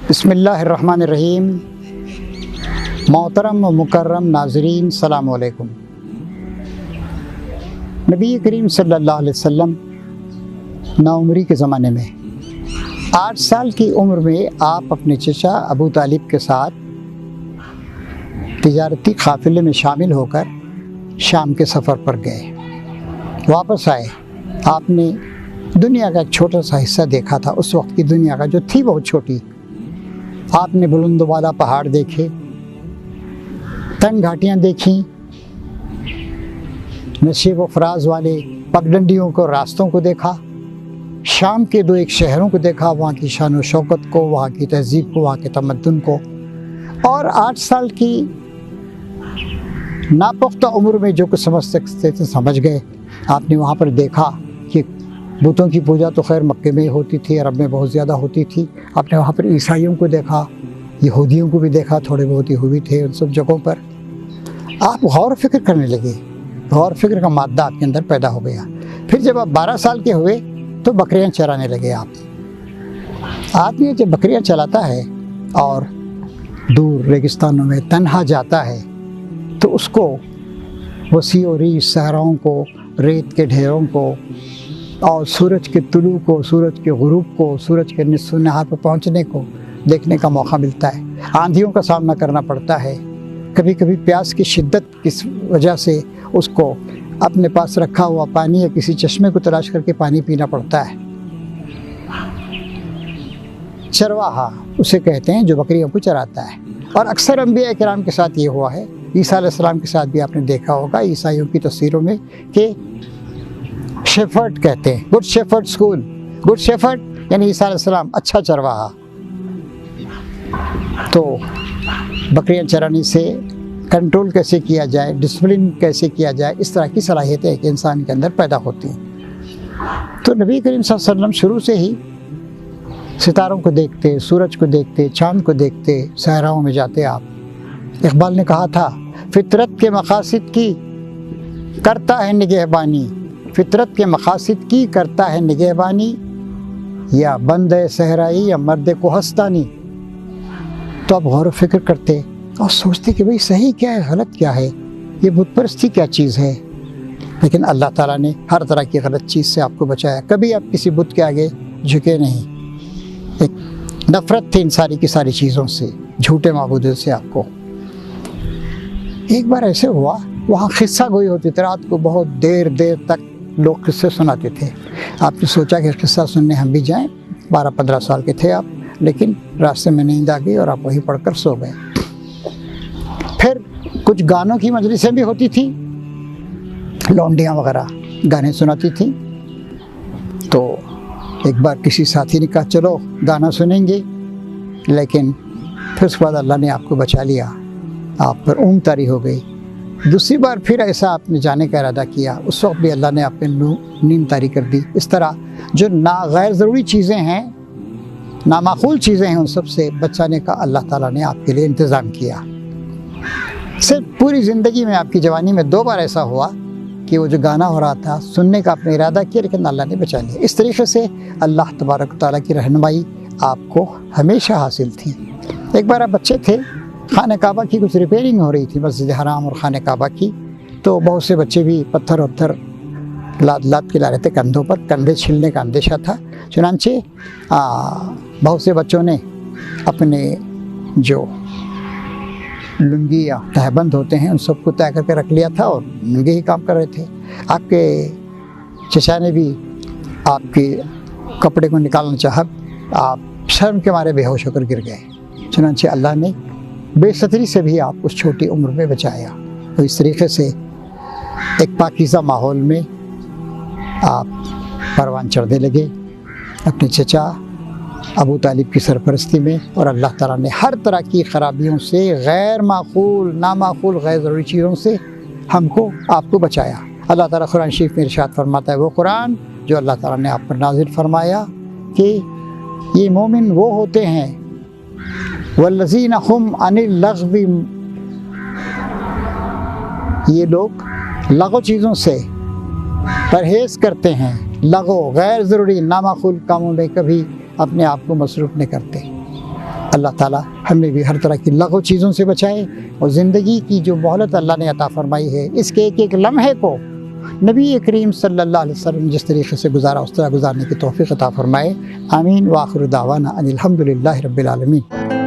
बिस्मिल्लाहिर्रहमानिर्रहीम। मोहतरम व मुकर्रम नाज़रीन, सलाम अलैकुम। नबी करीम सल्लल्लाहु अलैहि वसल्लम नाउमरी के ज़माने में 8 साल की उम्र में आप अपने चचा अबू तालिब के साथ तिजारती काफ़िले में शामिल होकर शाम के सफ़र पर गए। वापस आए, आपने दुनिया का एक छोटा सा हिस्सा देखा था। उस वक्त की दुनिया का जो थी बहुत छोटी। आपने बुलंद वाला पहाड़ देखे, तंग घाटियाँ देखी, नशीब व फराज वाले पगडंडियों को, रास्तों को देखा, शाम के 2-1 शहरों को देखा, वहाँ की शान व शौकत को, वहाँ की तहजीब को, वहाँ के तमद्दुन को। और 8 साल की नापुख्ता उम्र में जो कुछ समझ सकते थे समझ गए। आपने वहाँ पर देखा कि बुतों की पूजा तो खैर मक्के में होती थी, अरब में बहुत ज़्यादा होती थी। आपने वहाँ पर ईसाइयों को देखा, यहूदियों को भी देखा, थोड़े बहुत यहूदी थे उन सब जगहों पर। आप गौर फिक्र करने लगे, गौर फिक्र का मादा आपके अंदर पैदा हो गया। फिर जब आप 12 साल के हुए तो बकरियाँ चराने लगे आप। आदमी जब बकरियाँ चलाता है और दूर रेगिस्तानों में तन्हा जाता है तो उसको वसी और रीस सहराओं को, रेत के ढेरों को और सूरज के तुलू को, सूरज के गुरूब को, सूरज के निस्फ़ नहार पर पहुंचने को देखने का मौका मिलता है। आंधियों का सामना करना पड़ता है। कभी कभी प्यास की शिद्दत की वजह से उसको अपने पास रखा हुआ पानी या किसी चश्मे को तलाश करके पानी पीना पड़ता है। चरवाहा उसे कहते हैं जो बकरियों को चराता है। और अक्सर अंबिया किराम के साथ ये हुआ है। ईसा अलैहिस्सलाम के साथ भी आपने देखा होगा ईसाइयों की तस्वीरों में कि शेफर्ड कहते हैं, good shepherd school. Good shepherd यानी ईसा अलैहिस्सलाम, अच्छा चरवाहा। तो बकरियां चराने से कंट्रोल कैसे किया जाए, डिसिप्लिन कैसे किया जाए, इस तरह की सलाहियतें एक इंसान के अंदर पैदा होती हैं। तो नबी करीम सल्लल्लाहु अलैहि वसल्लम शुरू से ही सितारों को देखते, सूरज को देखते, चाँद को देखते, सहराओं में जाते आप। इकबाल ने कहा था, फितरत के मकासिद की करता है निगहबानी, फितरत के मकासिद की करता है निगहबानी, या बंदे सहराई या मर्द को हस्तानी। तो आप गौर फिक्र करते और सोचते कि भाई सही क्या है, गलत क्या है, ये बुत परस्ती क्या चीज़ है। लेकिन अल्लाह ताला ने हर तरह की गलत चीज़ से आपको बचाया। कभी आप किसी बुत के आगे झुके नहीं। एक नफ़रत थी इन सारी की सारी चीज़ों से, झूठे माबूदों से आपको। एक बार ऐसे हुआ, वहाँ क़िस्सा गोई होती थी रात को, बहुत देर तक लोग किस्से सुनाते थे। आपने सोचा कि किस्सा सुनने हम भी जाएं। 12-15 साल के थे आप, लेकिन रास्ते में नींद आ गई और आप वहीं पढ़कर सो गए। फिर कुछ गानों की मजलिसें भी होती थी, लौंडियाँ वगैरह गाने सुनाती थी। तो एक बार किसी साथी ने कहा चलो गाना सुनेंगे, लेकिन फिर उसके बाद अल्लाह ने आपको बचा लिया, आप पर ऊँग तारी हो गई। दूसरी बार फिर ऐसा आपने जाने का इरादा किया, उस वक्त भी अल्लाह ने आप पे नींद तारी कर दी। इस तरह जो गैर ज़रूरी चीज़ें हैं, नामाकूल चीज़ें हैं, उन सब से बचाने का अल्लाह ताला ने आपके लिए इंतज़ाम किया। सिर्फ पूरी ज़िंदगी में, आपकी जवानी में 2 बार ऐसा हुआ कि वो जो गाना हो रहा था सुनने का आपने इरादा किया, लेकिन अल्लाह ने बचा लिया। इस तरीके से अल्लाह तबारक ताला की रहनुमाई आपको हमेशा हासिल थी। एक बार आप बच्चे थे, खाने काबा की कुछ रिपेयरिंग हो रही थी, मस्जिद हराम और खाने काबा की। तो बहुत से बच्चे भी पत्थर वत्थर लाद के ला रहे थे कंधों पर, कंधे छिलने का अंदेशा था। चुनांचे बहुत से बच्चों ने अपने जो लुंगी या तहबंद होते हैं उन सबको तय करके रख लिया था और लुंगी ही काम कर रहे थे। आपके चचा ने भी आपके कपड़े को निकालना चाहा, आप शर्म के मारे बेहोश होकर गिर गए। चुनांचे अल्लाह ने बेसतरी से भी आप उस छोटी उम्र में बचाया। तो इस तरीके से एक पाकीज़ा माहौल में आप परवान चढ़ने लगे अपने चचा अबू तालिब की सरपरस्ती में। और अल्लाह ताला ने हर तरह की ख़राबियों से, गैर माकूल, नामाकूल, गैर ज़रूरी चीज़ों से हमको, आपको बचाया। अल्लाह ताला कुरान शरीफ में इरशाद फरमाता है, वो कुरान जो अल्लाह ताला ने आप पर नाज़िल फरमाया कि ये मोमिन वो होते हैं, वल्लज़ीना हुम अनिल लग़्वी, ये लोग लगो चीज़ों से परहेज़ करते हैं। लगो गैर ज़रूरी नामाकूल कामों में कभी अपने आप को मसरूफ़ नहीं करते। अल्लाह ताला हमें भी हर तरह की लघु चीज़ों से बचाए और ज़िंदगी की जो मोहलत अल्लाह ने अता फरमाई है, इसके एक एक लम्हे को नबी करीम सल्लल्लाहु अलैहि वसल्लम जिस तरीके से गुजारा उस तरह गुजारने की तौफीक अता फरमाए। आमीन। व आखिर दावाना अनिल हम्दुलिल्लाहि रब्बिल आलमीन।